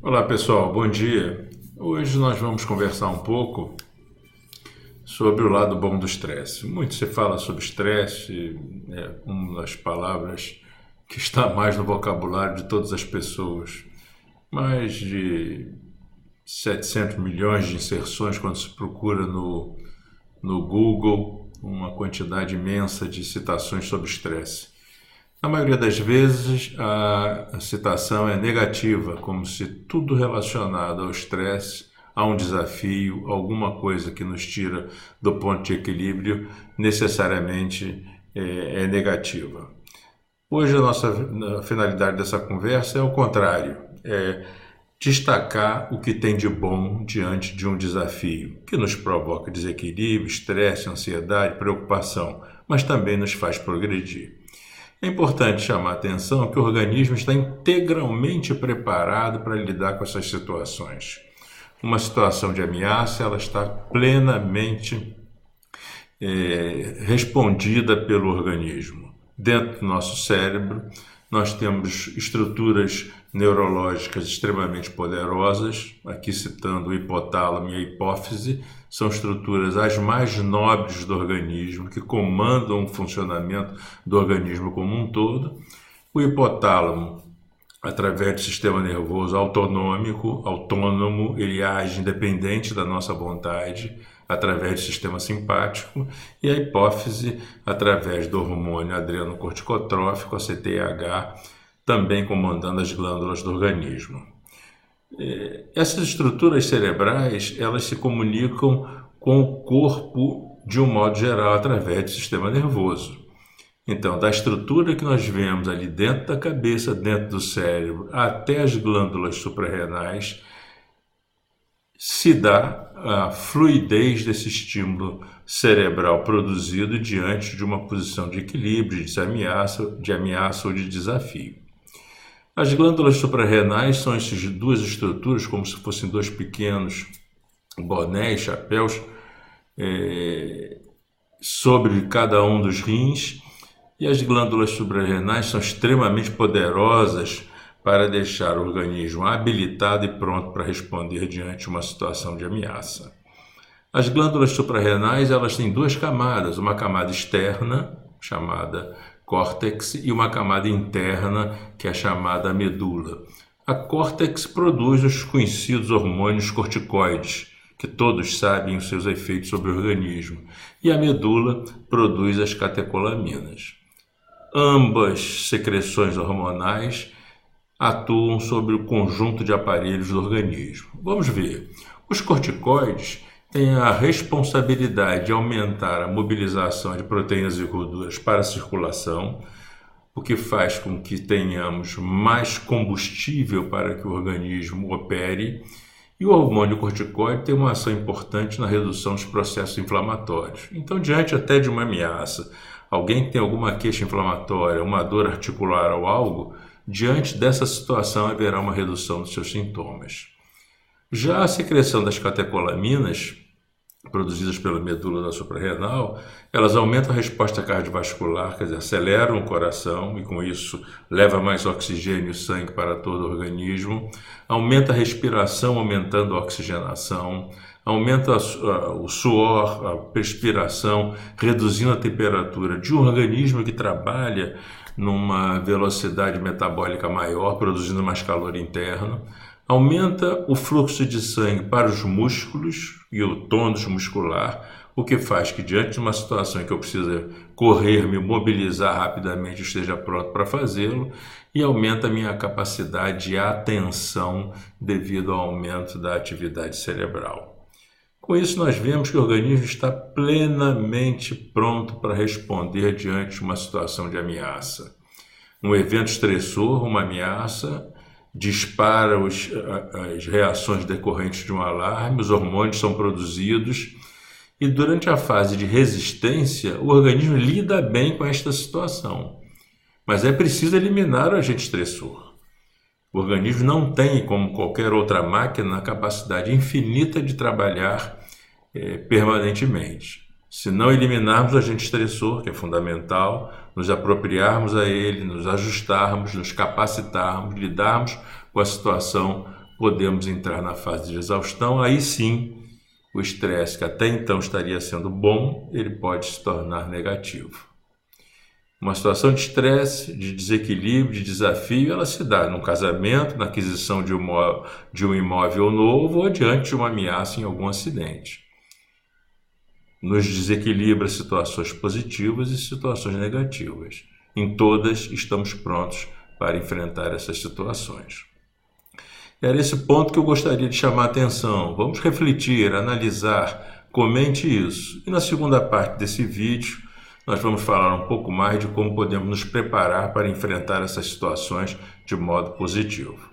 Olá pessoal, bom dia. Hoje nós vamos conversar um pouco sobre o lado bom do estresse. Muito se fala sobre estresse, é uma das palavras que está mais no vocabulário de todas as pessoas. Mais de 700 milhões de inserções quando se procura no Google, uma quantidade imensa de citações sobre estresse. Na maioria das vezes, a citação é negativa, como se tudo relacionado ao estresse, a um desafio, alguma coisa que nos tira do ponto de equilíbrio, necessariamente é negativa. Hoje, a finalidade dessa conversa é o contrário, é destacar o que tem de bom diante de um desafio, que nos provoca desequilíbrio, estresse, ansiedade, preocupação, mas também nos faz progredir. É importante chamar a atenção que o organismo está integralmente preparado para lidar com essas situações. Uma situação de ameaça, ela está plenamente respondida pelo organismo. Dentro do nosso cérebro, nós temos estruturas neurológicas extremamente poderosas, aqui citando o hipotálamo e a hipófise, são estruturas as mais nobres do organismo, que comandam o funcionamento do organismo como um todo. O hipotálamo, através do sistema nervoso autônomo, ele age independente da nossa vontade, através do sistema simpático, e a hipófise, através do hormônio adrenocorticotrófico, a CTH, também comandando as glândulas do organismo. Essas estruturas cerebrais, elas se comunicam com o corpo de um modo geral, através do sistema nervoso. Então, da estrutura que nós vemos ali dentro da cabeça, dentro do cérebro, até as glândulas suprarrenais, se dá a fluidez desse estímulo cerebral produzido diante de uma posição de equilíbrio, de ameaça ou de desafio. As glândulas suprarrenais são essas duas estruturas, como se fossem dois pequenos bonés, chapéus, sobre cada um dos rins, e as glândulas suprarrenais são extremamente poderosas para deixar o organismo habilitado e pronto para responder diante de uma situação de ameaça. As glândulas suprarrenais, elas têm duas camadas, uma camada externa, chamada córtex, e uma camada interna, que é chamada medula. A córtex produz os conhecidos hormônios corticoides, que todos sabem os seus efeitos sobre o organismo, e a medula produz as catecolaminas. Ambas secreções hormonais atuam sobre o conjunto de aparelhos do organismo. Vamos ver. Os corticoides têm a responsabilidade de aumentar a mobilização de proteínas e gorduras para a circulação, o que faz com que tenhamos mais combustível para que o organismo opere, e o hormônio corticoide tem uma ação importante na redução dos processos inflamatórios. Então, diante até de uma ameaça, alguém que tem alguma queixa inflamatória, uma dor articular ou algo, diante dessa situação haverá uma redução dos seus sintomas. Já a secreção das catecolaminas, produzidas pela medula da suprarrenal, elas aumentam a resposta cardiovascular, quer dizer, aceleram o coração e com isso leva mais oxigênio e sangue para todo o organismo, aumenta a respiração, aumentando a oxigenação, aumenta o suor, a perspiração, reduzindo a temperatura de um organismo que trabalha numa velocidade metabólica maior, produzindo mais calor interno, aumenta o fluxo de sangue para os músculos e o tônus muscular, o que faz que diante de uma situação em que eu preciso correr, me mobilizar rapidamente, esteja pronto para fazê-lo, e aumenta a minha capacidade de atenção devido ao aumento da atividade cerebral. Com isso, nós vemos que o organismo está plenamente pronto para responder diante de uma situação de ameaça. Um evento estressor, uma ameaça, dispara as reações decorrentes de um alarme, os hormônios são produzidos e durante a fase de resistência, o organismo lida bem com esta situação. Mas é preciso eliminar o agente estressor. O organismo não tem, como qualquer outra máquina, a capacidade infinita de trabalhar permanentemente. Se não eliminarmos o agente estressor, que é fundamental, nos apropriarmos a ele, nos ajustarmos, nos capacitarmos, lidarmos com a situação podemos entrar na fase de exaustão. Aí sim, o estresse, que até então estaria sendo bom, ele pode se tornar negativo. Uma situação de estresse, de desequilíbrio, de desafio, ela se dá num casamento, na aquisição de um imóvel novo ou diante de uma ameaça em algum acidente. Nos desequilibra situações positivas e situações negativas. Em todas, estamos prontos para enfrentar essas situações. Era esse ponto que eu gostaria de chamar a atenção. Vamos refletir, analisar, comente isso. E na segunda parte desse vídeo, nós vamos falar um pouco mais de como podemos nos preparar para enfrentar essas situações de modo positivo.